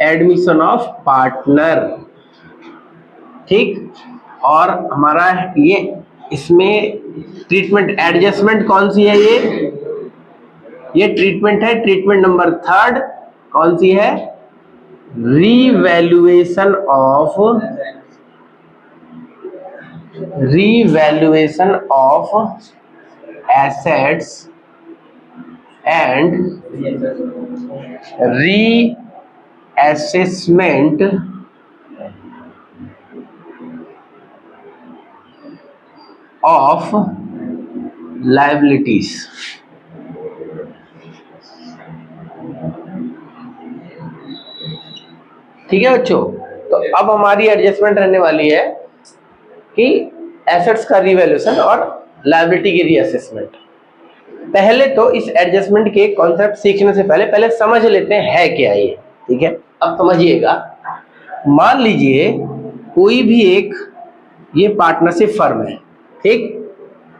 Admission of partner, ठीक। और हमारा ये इसमें ट्रीटमेंट एडजस्टमेंट कौन सी है, ये ट्रीटमेंट है, ट्रीटमेंट नंबर 3 कौन सी है, revaluation of assets and reassessment of liabilities. ठीक है बच्चों, तो अब हमारी एडजस्टमेंट रहने वाली है कि एसेट्स का रीवैल्यूएशन और लायबिलिटी की रीअसेसमेंट। पहले तो इस एडजस्टमेंट के कॉन्सेप्ट सीखने से पहले समझ लेते हैं है क्या ये, ठीक है। अब समझिएगा, मान लीजिए कोई भी एक ये पार्टनरशिप फर्म है, ठीक,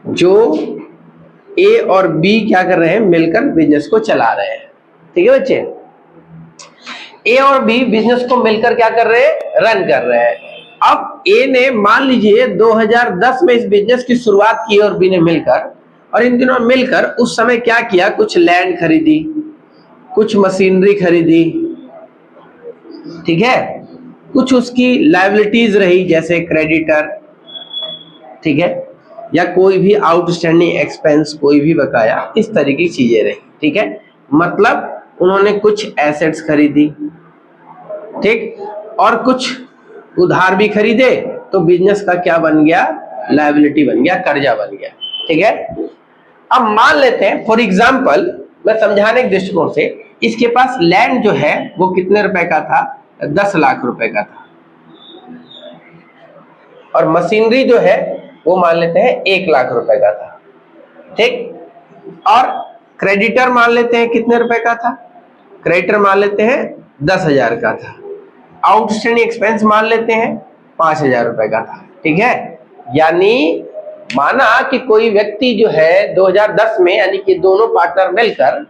जो ए और बी क्या कर रहे हैं, मिलकर बिजनेस को चला रहे हैं, ठीक है बच्चे। ए और बी बिजनेस को मिलकर क्या कर रहे हैं, रन कर रहे हैं। अब ए ने मान लीजिए 2010 में इस बिजनेस की शुरुआत की और बी ने मिलकर, और इन दिनों मिलकर उस समय क्या किया, कुछ लैंड खरीदी, कुछ मशीनरी खरीदी, ठीक है, कुछ उसकी लायबिलिटीज रही जैसे क्रेडिटर, ठीक है, या कोई भी आउटस्टैंडिंग एक्सपेंस, कोई भी बकाया, इस तरह की चीजें रही, ठीक है। मतलब उन्होंने कुछ एसेट्स खरीदी, ठीक, और कुछ उधार भी खरीदे, तो बिजनेस का क्या बन गया, लायबिलिटी बन गया, कर्जा बन गया, ठीक है। अब मान लेते हैं फॉर एग्जांपल, मैं समझाने के दृष्टिकोण से, इसके पास लैंड जो है वो कितने रुपए का था, 10 लाख रुपए का था, और मशीनरी जो है वो मान लेते हैं 1 लाख रुपए का था, ठीक। और क्रेडिटर मान लेते हैं कितने रुपए का था, क्रेडिटर मान लेते हैं 10,000 का था। आउटस्टैंडिंग एक्सपेंस मान लेते हैं 5,000 रुपए का था, ठीक है। यानी माना कि कोई व्यक्ति जो है 2010 में, यानी कि दोनों पार्टनर मिलकर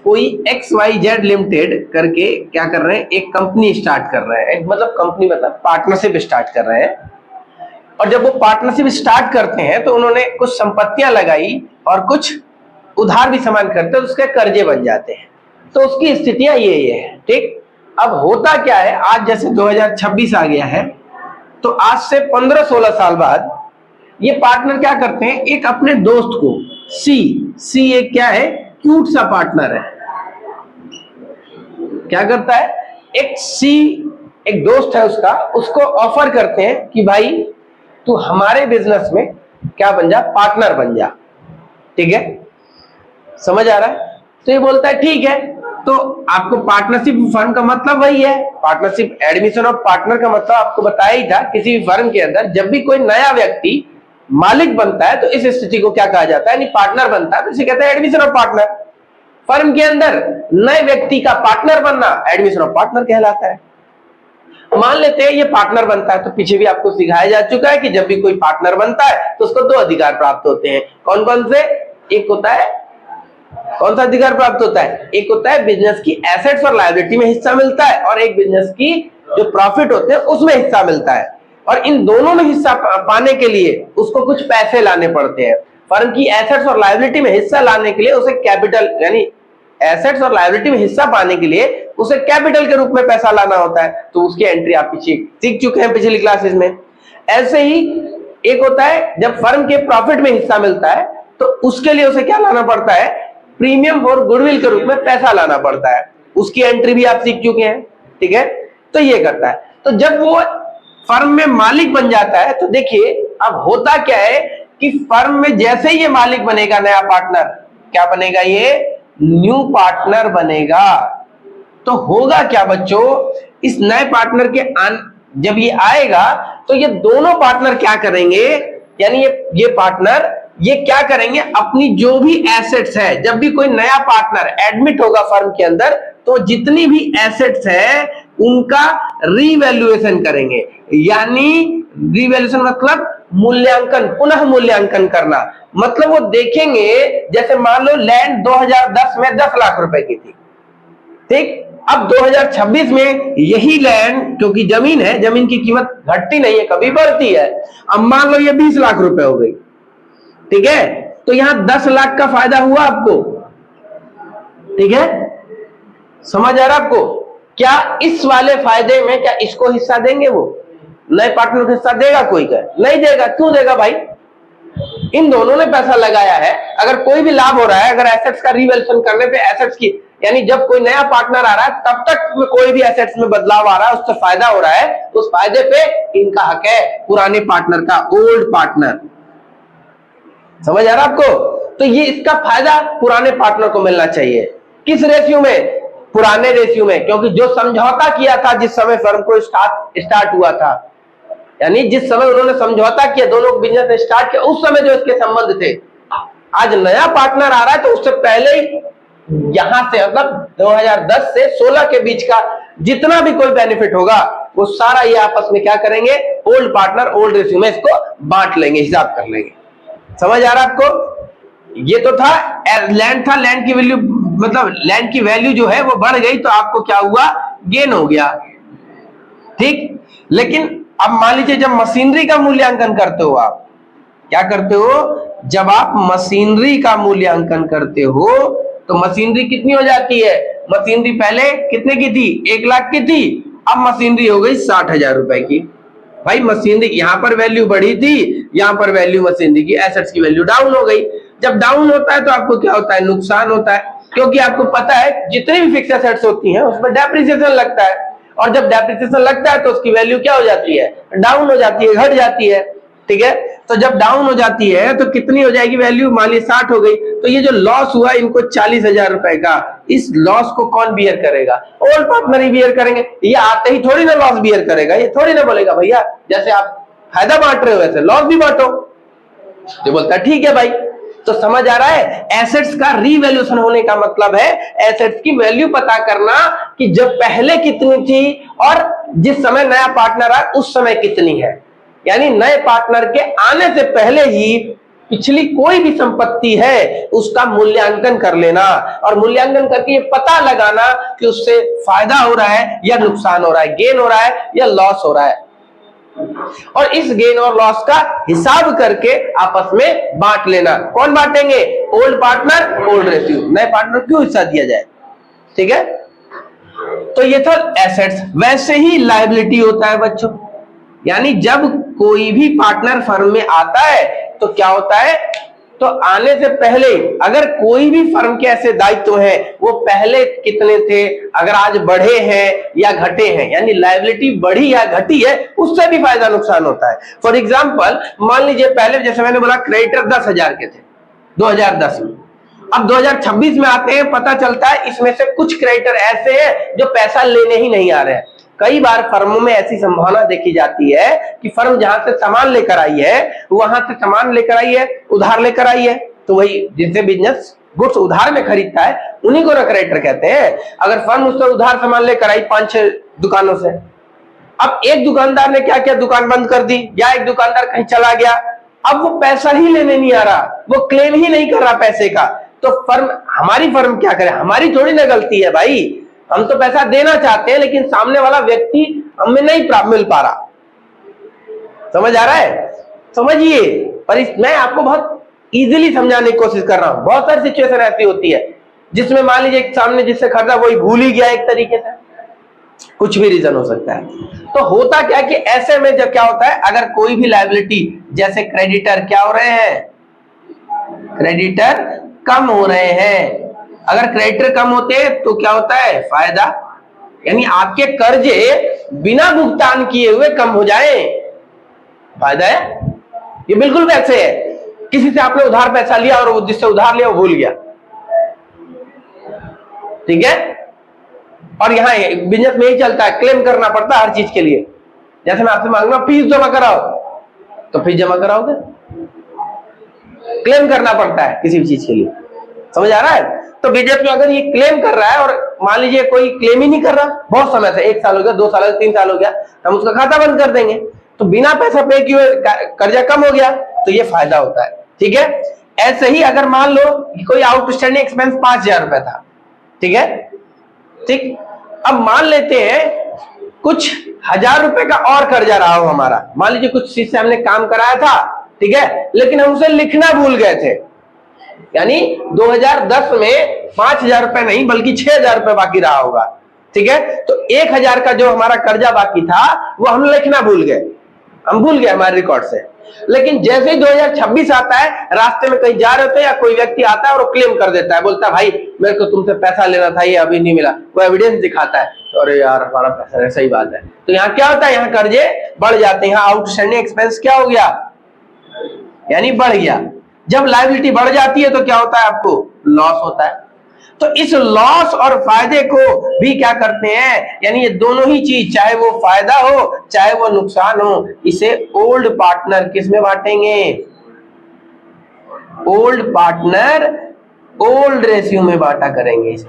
कोई XYZ लिमिटेड करके क्या कर रहे हैं, एक कंपनी स्टार्ट कर रहे हैं, मतलब कंपनी मतलब पार्टनरशिप स्टार्ट कर रहे हैं। और जब वो पार्टनरशिप स्टार्ट करते हैं तो उन्होंने कुछ संपत्तियां लगाई और कुछ उधार भी सामान करते हैं, उसके कर्जे बन जाते हैं। तो उसकी स्थितियां ये है, ठीक। अब होता क्या है, आज जैसे 2026 आ गया है, तो आज से 15-16 साल बाद ये पार्टनर क्या करते हैं, एक अपने दोस्त को सी एक क्या है, क्यूट सा पार्टनर है, क्या करता है, एक दोस्त है उसका, उसको ऑफर करते हैं कि भाई तू हमारे बिजनेस में क्या बन जा, पार्टनर बन जा, ठीक है, समझ आ रहा है। तो ये बोलता है ठीक है। तो आपको पार्टनरशिप फर्म का मतलब वही है, पार्टनरशिप एडमिशन ऑफ पार्टनर का मतलब आपको बताया ही था। किसी भी फर्म के अंदर जब भी कोई नया व्यक्ति मालिक बनता है तो इस स्थिति को क्या कहा जाता है, यानी पार्टनर बनता है, तो इसे कहते हैं एडमिशन ऑफ पार्टनर। फर्म के अंदर नए व्यक्ति का पार्टनर बनना एडमिशन ऑफ पार्टनर कहलाता है। मान लेते हैं ये पार्टनर बनता है, तो पीछे भी आपको सिखाया जा चुका है कि जब भी कोई पार्टनर बनता है तो उसको 2 अधिकार प्राप्त होते हैं। कौन कौन से, एक होता है, कौन सा अधिकार प्राप्त होता है, एक होता है बिजनेस की एसेट्स और लायबिलिटी में हिस्सा मिलता है, और एक बिजनेस की जो प्रॉफिट होते हैं उसमें हिस्सा मिलता है। और इन दोनों में हिस्सा पाने के लिए उसको कुछ पैसे लाने पड़ते हैं। फर्म की एसेट्स और लायबिलिटी में हिस्सा लाने के लिए उसे कैपिटल, यानी एसेट्स और लायबिलिटी में हिस्सा पाने के लिए उसे कैपिटल के रूप में पैसा लाना होता है। तो उसकी एंट्री आप पीछे सीख चुके हैं पिछली क्लासेस में। ऐसे ही एक होता है जब फर्म के प्रॉफिट में हिस्सा मिलता है तो उसके लिए उसे क्या लाना पड़ता है, प्रीमियम और गुडविल के रूप में पैसा लाना पड़ता है। उसकी एंट्री भी आप सीख चुके हैं, ठीक है। तो ये करता है। तो जब वो फर्म में मालिक बन जाता है तो देखिए अब होता क्या है कि फर्म में जैसे ही ये मालिक बनेगा, नया पार्टनर क्या बनेगा, ये न्यू पार्टनर बनेगा। तो होगा क्या बच्चों, इस नए पार्टनर के जब ये आएगा तो ये दोनों पार्टनर क्या करेंगे, यानी ये पार्टनर ये क्या करेंगे, अपनी जो भी एसेट्स है, जब भी कोई नया पार्टनर एडमिट होगा फर्म के अंदर तो जितनी भी एसेट्स है उनका रीवैल्यूएशन करेंगे। यानी रीवैल्यूएशन मतलब मूल्यांकन, पुनः मूल्यांकन करना। मतलब वो देखेंगे, जैसे मान लो लैंड 2010 में 10 लाख रुपए की थी, ठीक, अब 2026 में यही लैंड, क्योंकि जमीन है, जमीन की कीमत घटती नहीं है, कभी बढ़ती है। अब मान लो ये 20 लाख रुपए हो गई, ठीक है, तो यहां 10 लाख का फायदा हुआ आपको, ठीक है, समझ आ रहा आपको? क्या इस वाले फायदे में क्या इसको हिस्सा देंगे? वो नए पार्टनर को हिस्सा देगा कोई? का नहीं देगा। क्यों देगा भाई? इन दोनों ने पैसा लगाया है। अगर कोई भी लाभ हो रहा है, अगर एसेट्स का रिवैल्यूएशन करने पे एसेट्स की, यानी जब कोई नया पार्टनर आ रहा है तब तक में कोई भी एसेट्स में बदलाव आ रहा है, उससे फायदा हो रहा है, तो उस फायदे पे इनका हक है, पुराने पार्टनर का, ओल्ड पार्टनर। समझ आ रहा आपको? तो ये इसका फायदा पुराने पार्टनर को मिलना चाहिए। किस रेशियो में? पुराने रेशियो में, क्योंकि जो समझौता किया था जिस समय फर्म को स्टार्ट हुआ था, यानी जिस समय उन्होंने समझौता किया, दोनों बिजनेस स्टार्ट किया, उस समय जो इसके संबंध थे। आज नया पार्टनर आ रहा है तो उससे पहले ही यहां से, मतलब 2010 से 16 के बीच का जितना भी कोई बेनिफिट होगा वो सारा ये आपस में क्या करेंगे? ओल्ड पार्टनर ओल्ड रेशियो में इसको बांट लेंगे, हिसाब कर लेंगे। समझ आ रहा आपको? ये तो था लैंड, था लैंड की वैल्यू, मतलब लैंड की वैल्यू जो है वो बढ़ गई तो आपको क्या हुआ? गेन हो गया, ठीक। लेकिन अब मान लीजिए जब मशीनरी का मूल्यांकन करते हो, आप क्या करते हो? जब आप मशीनरी का मूल्यांकन करते हो तो मशीनरी कितनी हो जाती है? मशीनरी पहले कितने की थी? 1 लाख की थी, अब मशीनरी हो गई 60,000 रुपए की। भाई मशीनरी यहां पर वैल्यू बढ़ी थी, यहां पर वैल्यू मशीनरी की, एसेट्स की वैल्यू डाउन हो गई। जब डाउन होता है तो आपको क्या होता है? नुकसान होता है, क्योंकि आपको पता है जितनी भी फिक्स्ड एसेट्स होती हैं उसमें डेप्रिसिएशन लगता है, और जब डेप्रिसिएशन लगता है तो उसकी वैल्यू क्या हो जाती है? डाउन हो जाती है, घट जाती है, ठीक है। तो जब डाउन हो जाती है तो कितनी हो जाएगी वैल्यू? मान ली 60 हो गई, तो ये जो लॉस हुआ इनको 40,000 रुपए का, इस लॉस को कौन बियर करेगा? ओल्ड पार्टनर ही बियर करेंगे। ये आते ही थोड़ी ना लॉस बियर करेगा, ये थोड़ी ना बोलेगा भैया जैसे आप फायदा बांट रहे हो वैसे लॉस भी बांटो, तो बोलता है ठीक है भाई। तो समझ आ रहा है? एसेट्स का रीवैल्यूएशन होने का मतलब है एसेट्स की वैल्यू पता करना कि जब पहले कितनी थी और जिस समय नया पार्टनर आया उस समय कितनी है। यानी नए पार्टनर के आने से पहले ही पिछली कोई भी संपत्ति है उसका मूल्यांकन कर लेना, और मूल्यांकन करके ये पता लगाना कि उससे फायदा हो रहा है या नुकसान हो रहा है, गेन हो रहा है या लॉस हो रहा है, और इस गेन और लॉस का हिसाब करके आपस में बांट लेना। कौन बांटेंगे? Old partner old ratio. नए पार्टनर क्यों हिस्सा दिया जाए, ठीक है। तो ये था एसेट्स। वैसे ही लायबिलिटी होता है बच्चों, यानी जब कोई भी पार्टनर फर्म में आता है तो क्या होता है? तो आने से पहले अगर कोई भी फर्म के ऐसे दायित्व हैं वो पहले कितने थे, अगर आज बढ़े हैं या घटे हैं, यानी लायबिलिटी बढ़ी या घटी है, उससे भी फायदा नुकसान होता है। फॉर एग्जांपल मान लीजिए पहले जैसे मैंने बोला क्रेडिटर 10,000 के थे 2010 में, अब 2026 में आते हैं, पता चलता है इसमें से कुछ क्रेडिटर ऐसे हैं जो पैसा लेने ही नहीं आ रहे हैं। कई बार फर्मों में ऐसी संभावना देखी जाती है कि फर्म जहां से सामान लेकर आई है, वहां से सामान लेकर आई है, उधार लेकर आई है, तो वही जिनसे बिजनेस गुड्स उधार में खरीदता है उन्हीं को ना क्रेडिटर कहते हैं। अगर फर्म उससे उधार सामान लेकर आई 5-6 दुकानों से, अब एक दुकानदार ने क्या किया? दुकान बंद कर दी, या एक दुकानदार कहीं चला गया, अब वो पैसा ही लेने नहीं आ रहा, वो क्लेम ही नहीं कर रहा पैसे का, तो फर्म, हमारी फर्म क्या करे? हमारी थोड़ी ना गलती है भाई, हम तो पैसा देना चाहते हैं लेकिन सामने वाला व्यक्ति हमें नहीं मिल पा रहा। समझ आ रहा है? समझिए, पर मैं आपको बहुत इजीली समझाने की कोशिश कर रहा हूं। बहुत सारी सिचुएशन ऐसी होती है जिसमें मान लीजिए सामने जिससे खरीदा वही भूल ही गया, एक तरीके से कुछ भी रीजन हो सकता है। तो होता क्या कि ऐसे में जब क्या होता है, अगर कोई भी लायबिलिटी, जैसे क्रेडिटर क्या हो रहे हैं? क्रेडिटर कम हो रहे हैं। अगर क्रेडिटर कम होते हैं तो क्या होता है? फायदा, यानी आपके कर्जे बिना भुगतान किए हुए कम हो जाए, फायदा है। ये बिल्कुल वैसे है, किसी से आपने उधार पैसा लिया और वो जिससे उधार लिया वो भूल गया, ठीक है। और यहाँ बिजनेस में ही चलता है, क्लेम करना पड़ता है हर चीज के लिए। जैसे मैं आपसे मांगूंगा फीस जमा कराओ, तो फीस जमा कराओगे, क्लेम करना पड़ता है किसी भी चीज के लिए। समझ आ रहा है? तो बिजनेस में अगर ये क्लेम कर रहा है और मान लीजिए कोई क्लेम ही नहीं कर रहा बहुत समय से, 1 साल हो गया, 2 साल हो गया, 3 साल हो गया, हम उसका खाता बंद कर देंगे, तो बिना पैसा पे किए कर्जा कम हो गया, तो ये फायदा होता है, ठीक है। ऐसे ही अगर मान लो कोई आउटस्टैंडिंग एक्सपेंस 5,000 रुपए था, ठीक है, ठीक, अब मान लेते हैं कुछ 1000 रुपए का और कर्जा रहा हो हमारा, मान लीजिए कुछ चीज से हमने काम कराया था, ठीक है, लेकिन हम उसे लिखना भूल गए थे, यानी 2010 में 5000 रुपए नहीं बल्कि 6000 रुपए बाकी रहा होगा, ठीक है। तो 1000 का जो हमारा कर्जा बाकी था वो हम लिखना भूल गए, हम भूल गए हमारे रिकॉर्ड से। लेकिन जैसे ही 2026 आता है, रास्ते में कहीं जा रहे होते हैं या कोई व्यक्ति आता है और वो क्लेम कर देता है, बोलता है भाई मेरे को तुमसे पैसा लेना था, ये अभी नहीं मिला, वो एविडेंस दिखाता है, तो अरे यार हमारा पैसा है, सही बात है। तो यहाँ क्या होता है, यहाँ कर्जे बढ़ जाते हैं, यहाँ आउटस्टैंडिंग एक्सपेंस क्या हो गया, यानी बढ़ गया। जब लायबिलिटी बढ़ जाती है तो क्या होता है, आपको लॉस होता है। तो इस लॉस और फायदे को भी क्या करते हैं, यानी ये दोनों ही चीज, चाहे वो फायदा हो चाहे वो नुकसान हो, इसे ओल्ड पार्टनर किस में बांटेंगे, ओल्ड पार्टनर ओल्ड रेशियो में बांटा करेंगे इसे।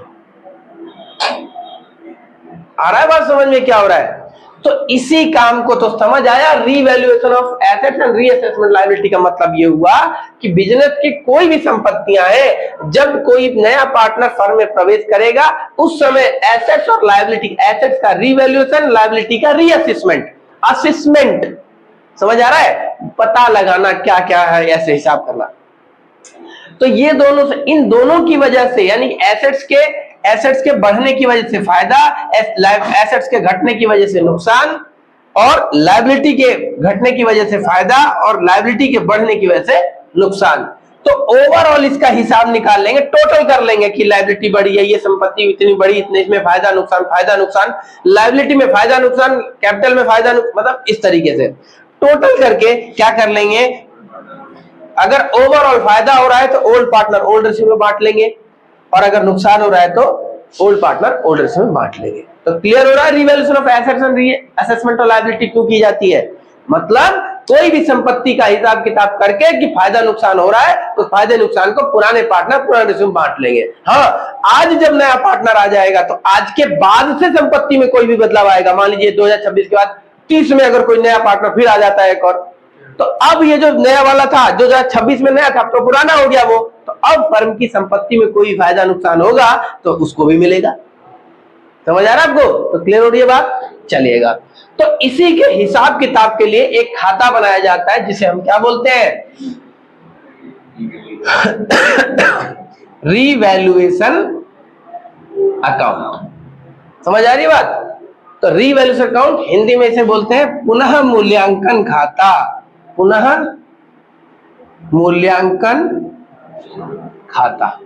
आ रहा है बात समझ में क्या हो रहा है। तो इसी काम को तो समझ आया, revaluation of assets and reassessment liability का मतलब ये हुआ कि बिजनेस की कोई भी संपत्तियां हैं, जब कोई नया पार्टनर फर्म में प्रवेश करेगा उस समय एसेट्स और लायबिलिटी, एसेट्स का रीवैल्यूएशन, लायबिलिटी का रीअसेसमेंट, असेसमेंट, समझ आ रहा है, पता लगाना क्या क्या है, ऐसे हिसाब करना। तो ये दोनों से, इन दोनों की वजह से, यानी एसेट्स के बढ़ने की वजह से फायदा, एसेट्स के घटने की वजह से नुकसान, और लायबिलिटी के घटने की वजह से फायदा और लायबिलिटी के बढ़ने की वजह से नुकसान। तो ओवरऑल इसका हिसाब निकाल लेंगे, टोटल कर लेंगे कि लायबिलिटी बढ़ी है, ये संपत्ति इतनी बड़ी, इतने इसमें फायदा नुकसान, लायबिलिटी में फायदा नुकसान, कैपिटल में फायदा मतलब इस तरीके से टोटल करके क्या कर लेंगे। अगर ओवरऑल फायदा हो रहा है तो ओल्ड पार्टनर ओल्ड रेशियो में बांट लेंगे, और अगर नुकसान हो रहा है तो ओल्ड पार्टनर ओल्ड रेशियो में बांट लेंगे। तो क्लियर हो रहा है revaluation of assets and reassessment of liability क्यों की जाती है। मतलब कोई भी संपत्ति का हिसाब किताब करके कि फायदा नुकसान हो रहा है तो फायदे नुकसान को पुराने पार्टनर पुराने रेशियो में बांट लेंगे। हाँ, आज जब नया पार्टनर आ जाएगा तो आज के बाद से संपत्ति में कोई भी बदलाव आएगा, मान लीजिए 2026 के बाद 30 में अगर कोई नया पार्टनर फिर आ जाता है एक और, तो अब ये जो नया वाला था, जो 2026 में नया था, अब तो पुराना हो गया वो, तो अब फर्म की संपत्ति में कोई फायदा नुकसान होगा तो उसको भी मिलेगा। समझ आ रहा है आपको। तो क्लियर हो रही है बात, चलिएगा। तो इसी के हिसाब किताब के लिए एक खाता बनाया जाता है जिसे हम क्या बोलते हैं, रीवैल्यूएशन अकाउंट। समझ आ रही है बात। तो रीवैल्यूएशन अकाउंट हिंदी में इसे बोलते हैं पुनः मूल्यांकन खाता, पुनः मूल्यांकन खाता।